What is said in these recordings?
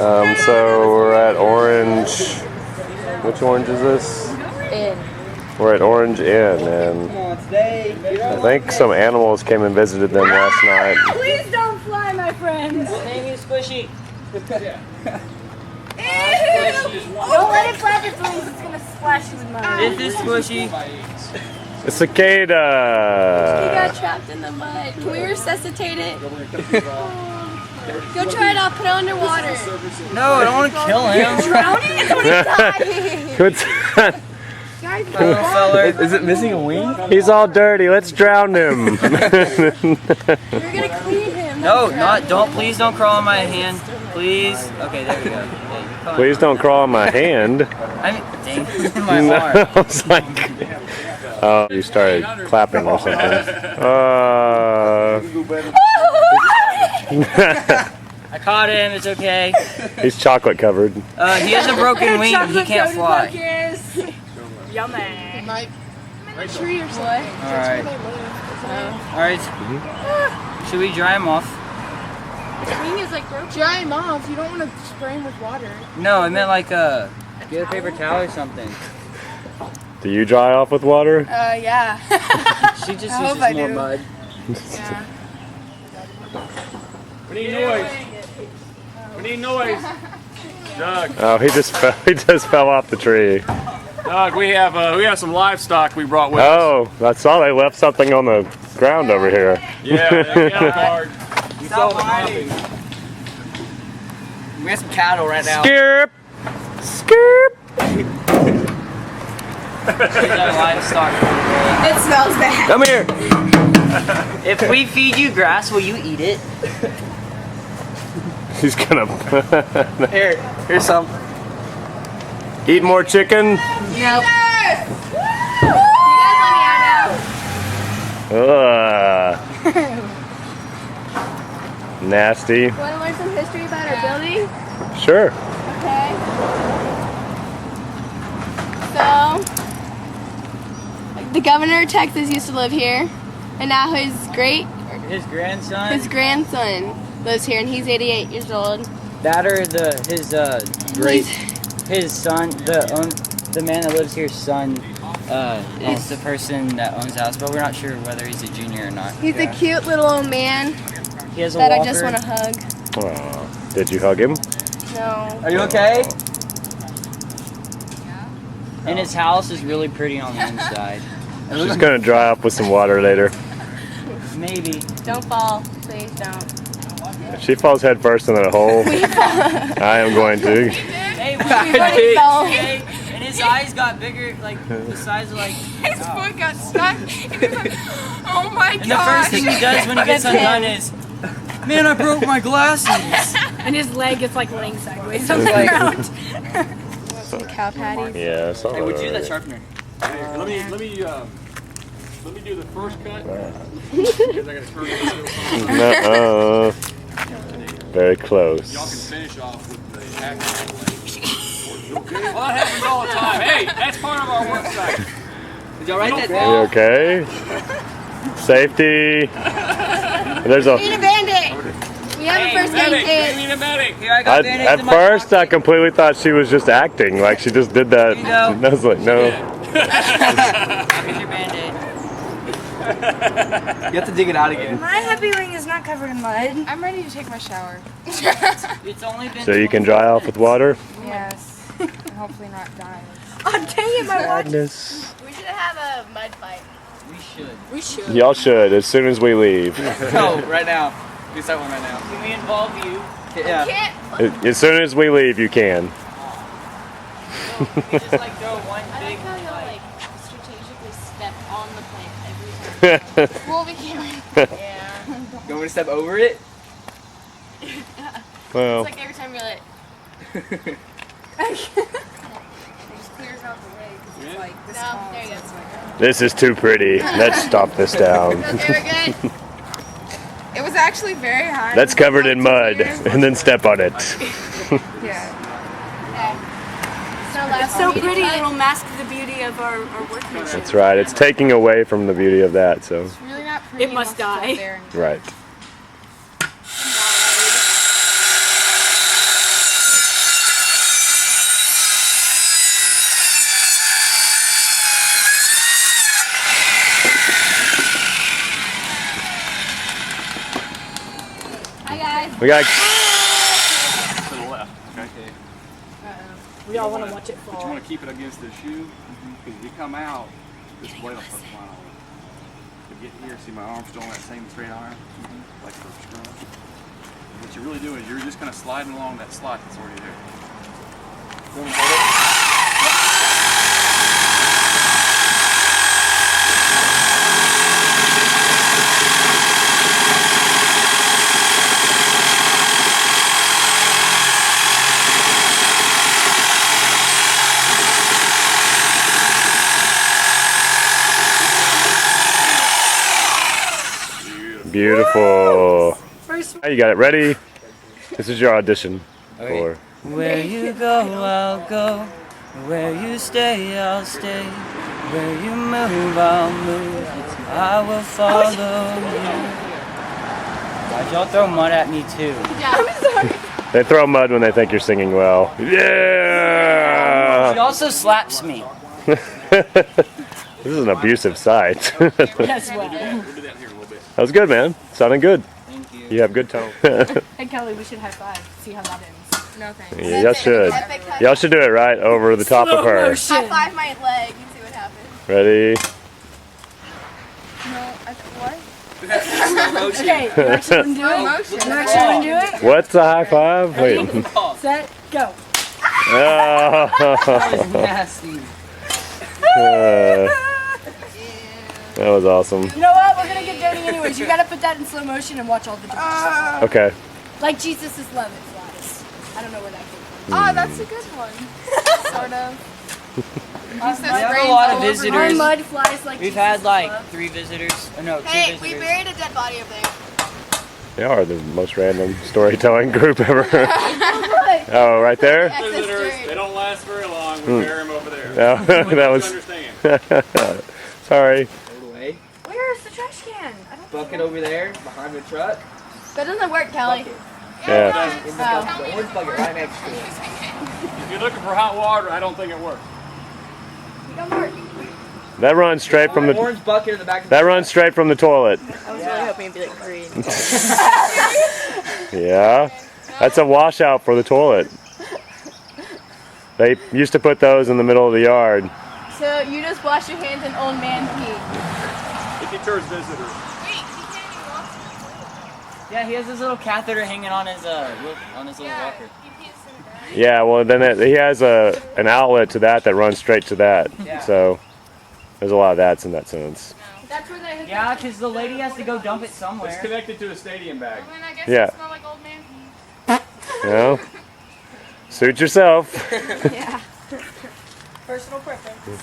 So we're at Orange. Which orange is this? Inn. We're at Orange Inn, and I think some animals came and visited them last night. Please don't fly, my friends. Name is Squishy. Don't let it flap its wings. It's gonna splash you with mud. This is Squishy. A cicada! He got trapped in the mud. Can we resuscitate it? Go try it out. Put it underwater. No, I don't want to kill him. Drowning is when he dies. Good. Little feller. Is it missing a wing? He's all dirty. Let's drown him. You're gonna clean him. No, please don't crawl on my hand. Please. Okay, there we go. Please don't crawl on my hand. I mean, dang, my arm. I was like, oh, you started clapping or something. I caught him, it's okay. He's chocolate covered. He has a broken wing, he can't fly. Yummy. I'm in a tree or something. Alright. Should we dry him off? The wing is like broken. Dry him off. You don't want to spray him with water. No, I meant like get a paper towel or something. Do you dry off with water? Yeah. She just I hope uses I more do. mud. Yeah. We need noise. We need noise. Doug. Oh, he just fell off the tree. Doug, we have some livestock we brought with us. Oh, I saw they left something on the ground over here. Yeah, they got guard. We saw them hiding. hunting. We have some cattle right now. Skirp! Skirp! Livestock. It smells bad. Come here! If we feed you grass, will you eat it? He's gonna Here's some. eat more chicken. Nope. You guys let me out Ugh. Nasty. Want to learn some history about our building? Sure. Okay. So, the governor of Texas used to live here, and now his His grandson. grandson lives here, and he's 88 years old. That or his son, the man that lives here's son is the person that owns the house, but we're not sure whether he's a junior or not. He's a cute little old man He has a that walker. I just want to hug. Aw. Did you hug him? No. Are you okay? And his house is really pretty on the inside. She's gonna dry up with some water later. Maybe. Don't fall. Please don't. If she falls head first in a hole, I am going to. Hey, Everybody fell. hey, and his eyes got bigger, like the size of like. His foot got stuck. Oh my And the first thing he does when he gets undone is, man, I broke my glasses. And his leg is like laying sideways on the ground. Some cow patties. Yeah, I saw Hey, would you use that that. sharpener? Hey, let me do the first cut. Because I gotta turn it. Nuh-uh. Very close. Y'all can finish off with the action. Well, that happens all the time. Hey, that's part of our work site. Did y'all write that Are down? you okay? Safety. There's We a. need a band-aid. We have a first aid Medic, kit. we need a medic. Here, I got band-aids At in my first, I pocket. completely thought she was just acting, like she just did that. You know. And I was like, no. Here's your band-aid. You have to dig it out again. My happy wing is not covered in mud. I'm ready to take my shower. It's only been. So you can dry off with water. Yes. And hopefully not die. Oh, dang it, my watch. Sadness. We should have a mud fight. We should. Y'all should as soon as we leave. No, right now. Do that one right now. Can we involve you? Yeah. Can't. As soon as we leave, you can. We just like throw one I big. like how you'll like strategically step on the plant every time. Well, we can't. Yeah. You want me to step over it? Well, It's like every time you're like, It just clears out the way because it's like this no, tall. there you go. this is too pretty. Let's stop this down. Very good. It was actually very high. That's covered in mud, and then step on it. Yeah. It's so pretty. It'll mask the beauty of our workmanship. That's right. It's taking away from the beauty of that. So, It's really not pretty. It must unless it's die. up there and- right. We got. To the left. Okay. We all want to watch it But you fall. want to keep it against the shoe because if you come out, this blade will start flying all over. But get here, see my arm's still on that same straight iron, like for scrum. What you're really doing is you're just kind of sliding along that slot that's already there. Beautiful. First, You got it ready? This is your audition for. Where you go, I'll go. Where you stay, I'll stay. Where you move, I'll move. I will follow you. Guys, y'all throw mud at me too. I'm sorry. They throw mud when they think you're singing well. She Yeah! also slaps me. This is an abusive site. yes, well. We'll do that here a little bit. That was good, man. Sounding good. Thank you. You have good tone. Hey, Kelly, we should high five. See how that ends. No thanks. Yeah, y'all should. Y'all should do it right over the top of her. High five my leg and see what happens. Ready? No, what? Okay, you actually want to do it? Motion. You actually want to do it? What's a high five? Wait. Set, go. That was Oh. nasty. That was awesome. You know what? We're going to get dirty anyways. You got to put that in slow motion and watch all the doors. Okay. Like Jesus' love it flies. I don't know where that came from. Oh, that's a good one. Sort of. We have a lot of Our visitors. mud flies like We've Jesus' had like love. 3 visitors. Oh, no, 2 Hey, visitors. we buried a dead body over there. They are the most random storytelling group ever. Look. Oh, right there? Visitors, they don't last very long. We bury them over there. No, that was. Understand. Sorry. Throw it away. Where's the trash can? I don't Bucket over there behind the truck. That doesn't work, Kelly. Yeah. In the orange bucket right next to it. If you're looking for hot water, I don't think it works. That runs straight from the. Orange bucket in the back of That runs straight from the toilet. I was really hoping it'd be like green. Yeah. That's a washout for the toilet. They used to put those in the middle of the yard. So you just wash your hands in old man pee. It deters visitors. Yeah, he has his little catheter hanging on his little walker. Yeah, well then he has an outlet to that runs straight to that. Yeah. So there's a lot of that's in that sentence. That's where they hook Yeah, because the lady has to go dump it It's somewhere. connected to a stadium bag. And I guess Yeah. it smell like old man pee. You know? Suit yourself. Yeah. Personal preference.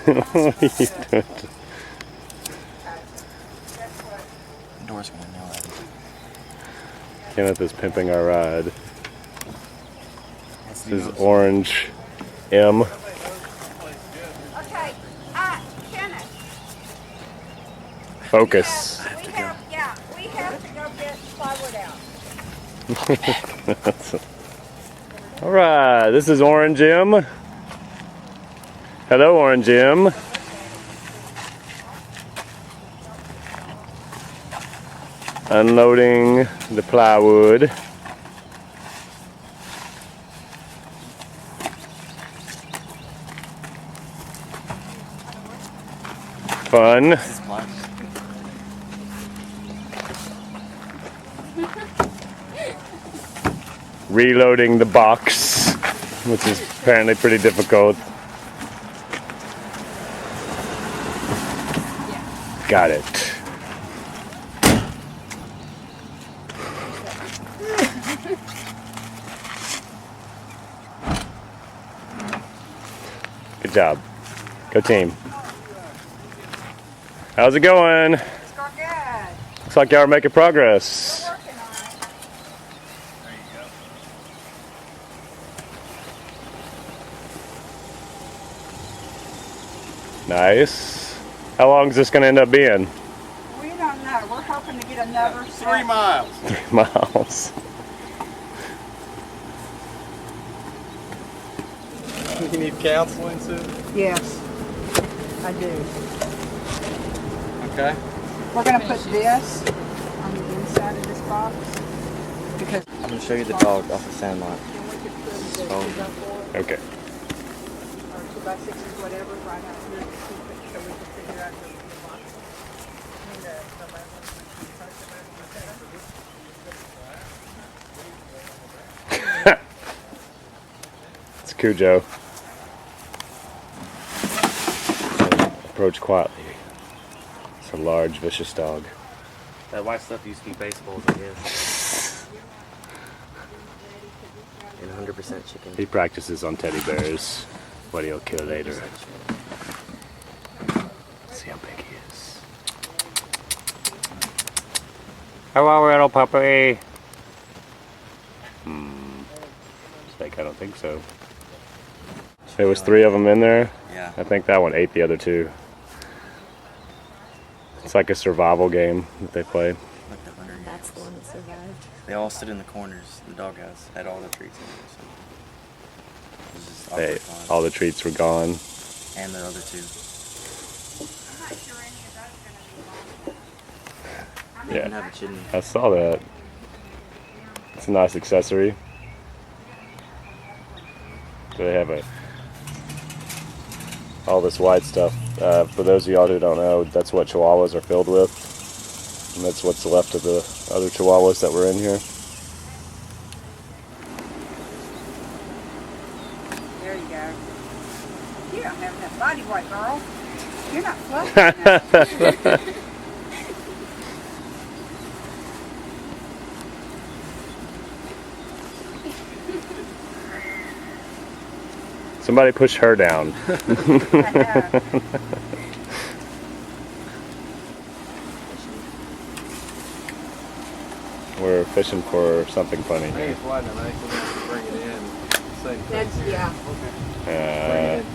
What are you doing? The door's gonna know it. Kenneth is pimping our ride. This is Orange M. Okay, Kenneth, Focus. we have to go get plywood out. All right, this is Orange M. Hello, Orange M. Unloading the plywood. Fun. Reloading the box, which is apparently pretty difficult. Got it. Good job. Go team. How's it going? It's going good. Looks like y'all are making progress. We're working on it. Nice. How long is this going to end up being? We don't know. We're hoping to get another 3 miles. 3 miles. You need counseling, Sue? Yes, I do. Okay. We're going to put this on the inside of this box? Because I'm gonna show you the dog off the Sandlot. then we could put the up for it, Okay. or 2x6s, whatever, right out here, to keep it, so we can figure out the box. I mean, the It's Cujo. Approach quietly. It's a large, vicious dog. That white stuff used to be baseballs, I guess. And 100% chicken. He practices on teddy bears, but he'll kill later. Let's see how big he is. Hello, little puppy. Steak, I don't think so. There was 3 of them in there. Yeah. I think that one ate the other 2. It's like a survival game that they play. Like the Hunger Games. That's the one that survived. They all stood in the corners. The doghouse had all the treats in there. So it was just They, awkward fun. all the treats were gone. And the other 2. I'm not sure any of those are gonna be long. They even Yeah, have a chitney. I saw that. It's a nice accessory. So they have all this white stuff. For those of y'all who don't know, that's what Chihuahuas are filled with. And that's what's left of the other Chihuahuas that were in here. There you go. You don't have enough body weight, girl. You're not fluffy enough. Somebody push her down. I know. We're fishing for something funny I think here. it's wide enough. I think we'll bring it in. Same That's, yeah.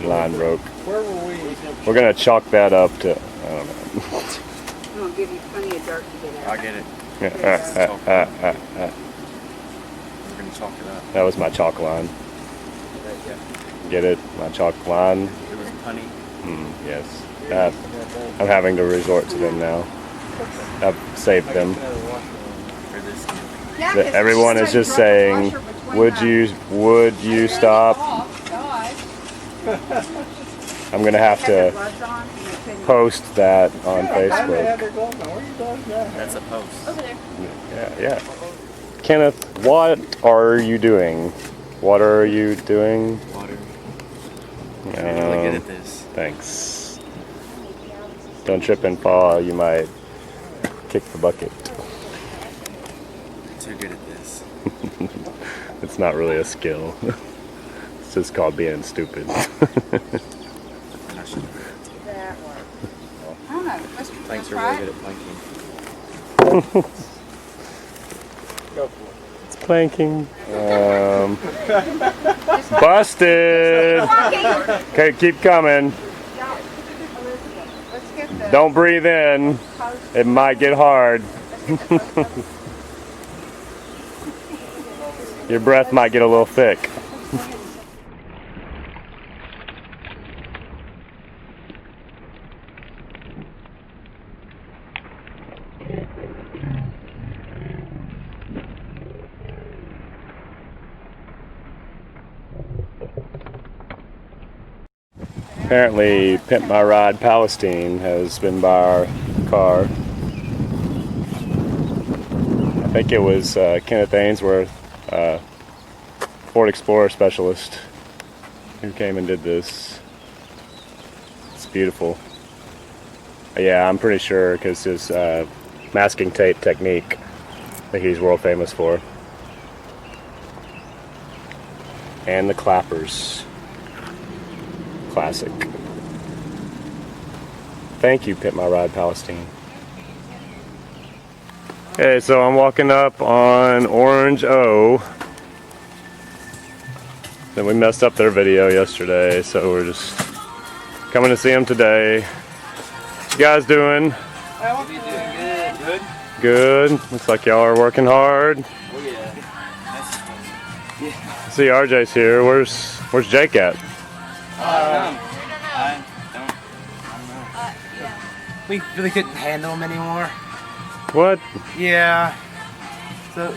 The line broke. Where were we? We're gonna chalk that up to, I don't know. I'm gonna give you plenty of dirt to get I out. get it. That We're going to chalk it up. was my chalk line. Get it? My chalk line? It was punny. Yes. I'm having to resort to them now. I've saved them. For this. Yeah, 'cause Everyone is she's just trying to saying, brush her between would you stop? Oh, gosh. I'm gonna have had their to gloves on and they couldn't- post that on They had Facebook. their gloves on. Where are you dogs at? That's a post. Over there. Yeah. Kenneth, what are you doing? What are you doing? Water. You're really good at this. Thanks. Don't trip and fall, you might kick the bucket. Too good at this. It's not really a skill. It's just called being stupid. I should. That way. I don't know. Let's Thanks, you're try really it. good at planking. Go for it. It's planking. Busted! Okay, keep coming. Let's get the Don't breathe in. post. It might get hard. Your breath might get a little thick. Apparently, Pimp My Ride Palestine has been by our car. I think it was Kenneth Ainsworth, Ford Explorer specialist, who came and did this. It's beautiful. Yeah, I'm pretty sure because his masking tape technique that he's world famous for. And the clappers. Classic. Thank you, Pimp My Ride Palestine. Okay, so I'm walking up on Orange O. Then we messed up their video yesterday, so we're just coming to see them today. What you guys doing? Good. Good. Looks like y'all are working hard. Oh yeah. See, RJ's here. Where's Jake at? I don't know. We really couldn't handle them anymore. What? Yeah. So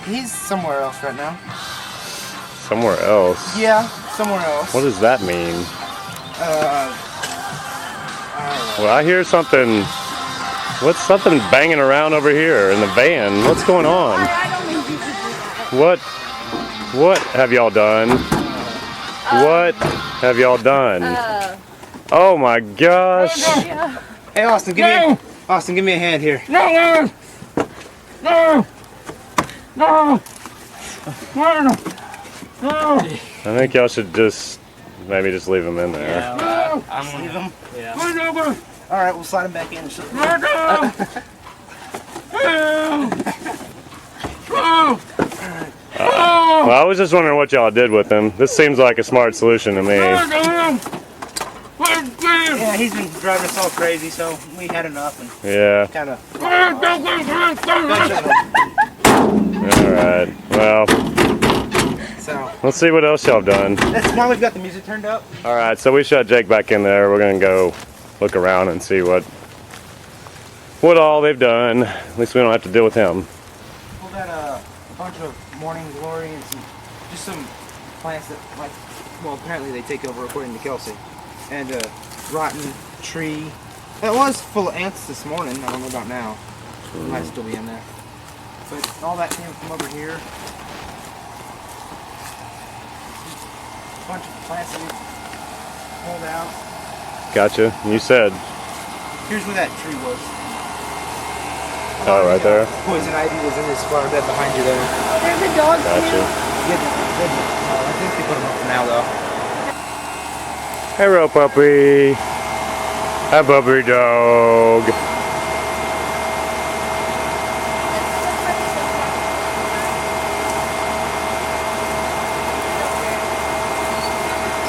he's somewhere else right now. Somewhere else? Yeah, somewhere else. What does that mean? I Well, I hear something. What's something banging around over here in the van? What's going on? What have y'all done? What have y'all done? Oh my gosh! Hey Austin, give me a hand here. I think y'all should maybe just leave him in there. Yeah, I'm gonna leave him. Yeah. All right, we'll slide him back in. Well, I was just wondering what y'all did with him. This seems like a smart solution to me. Yeah, he's been driving us all crazy, so we had enough and Yeah. kind of. All right. Well, So let's see what else y'all done. that's why we've got the music turned up. All right, so we shut Jake back in there. We're gonna go look around and see what all they've done. At least we don't have to deal with him. We've got a bunch of morning glory and some plants that apparently they take over according to Kelsey, and a rotten tree. It was full of ants this morning. I don't know about now. It might still be in there. But all that came from over here. A bunch of plants that we pulled out. Gotcha. You said. Here's where that tree was. Oh, right there. Poison ivy was in this flower bed behind you there. Oh, there's a dog Gotcha. I think they put them up for now though. Hello, puppy. Hi, puppy dog.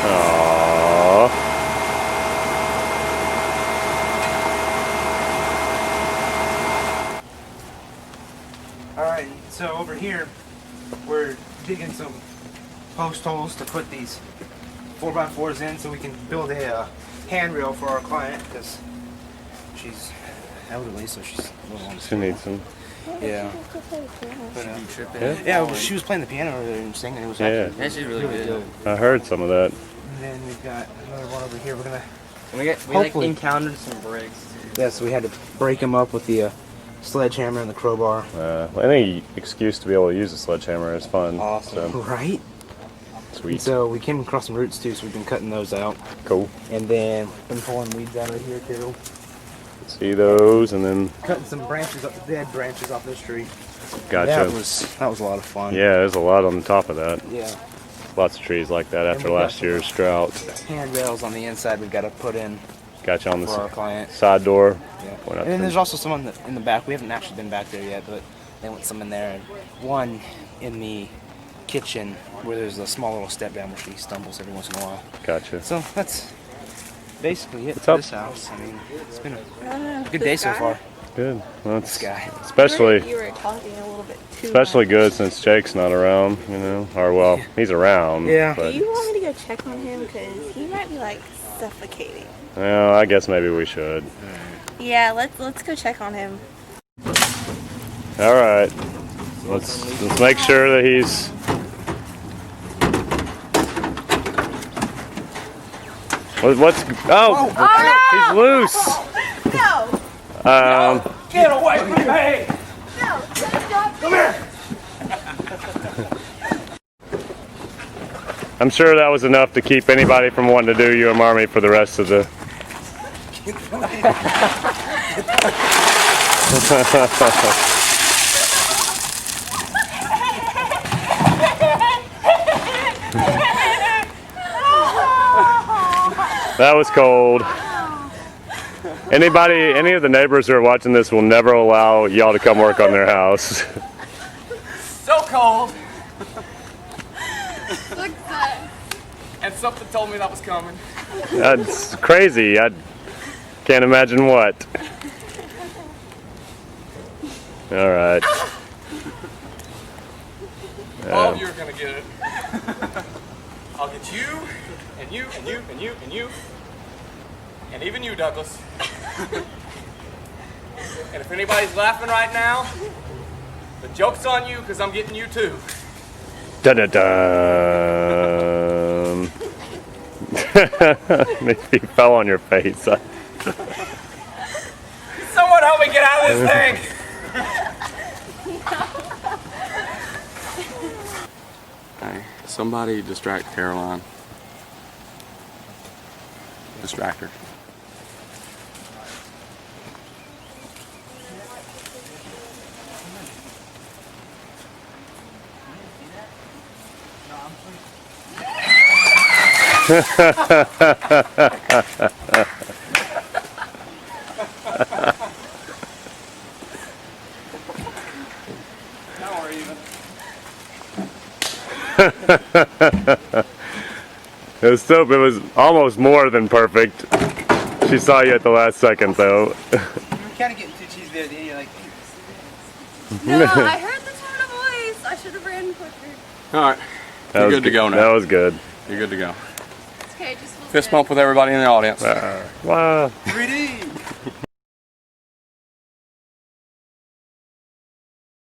Aww. Alright, so over here, we're digging some post holes to put these 4x4s in so we can build a handrail for our client because she's elderly, so she's a little on the She needs some. Yeah. But, yeah, well, she was playing the piano earlier and singing. It was actually Yeah, she's really good. I heard some of that. And then we've got another one over here. We're gonna. We Hopefully. encountered some breaks. Yeah, so we had to break them up with the sledgehammer and the crowbar. Any excuse to be able to use a sledgehammer is fun. Awesome. So, Right. sweet. So we came across some roots too, so we've been cutting those out. Cool. And then been pulling weeds out of here too. See those, and then Cutting some branches up, dead branches off this tree. gotcha. That was a lot of fun. Yeah, there's a lot on the top of that. Yeah. Lots of trees like that after we got last year's drought. Handrails on the inside we've got to put in Gotcha on the for our client. side door. Yeah. Point out And then to- there's also some in the back. We haven't actually been back there yet, but they want some in there. And one in the kitchen where there's a small little step down where she stumbles every once in a while. Gotcha. So that's basically it What's for up? this house. I mean, it's been a good day so far. Good. Well, This it's guy. especially You were talking a little bit too especially much. good since Jake's not around. You know, or well, he's around. Yeah. Do But you want me to go check on him? Because he might be like suffocating. well, I guess maybe we should. Yeah, let's go check on him. All right. Let's make sure that he's. What's oh, he's loose. No! Get away from me! No! Come here. I'm sure that was enough to keep anybody from wanting to do UM for the rest of the. That was cold. Any of the neighbors who are watching this will never allow y'all to come work on their house. So cold, Look at that. and something told me that was coming. That's crazy. I can't imagine what. All right. Oh, you're gonna get it. I'll get you, and you, and you, and you, and you, and even you, Douglas. And if anybody's laughing right now, The joke's on you because I'm getting you too. Dun dun dun. Maybe you fell on your face. Someone help me get out of this thing! Hey, somebody distract Caroline. Distract her. It was almost more than perfect. She saw you at the last second, though. You were kind of getting too cheesy there, Danny. Like, No, I heard the tone of voice. I should have ran quicker. Alright, you're good to go now. That was good. You're good to go. It's okay, just Fist bump with everybody in the audience. Wow. 3D.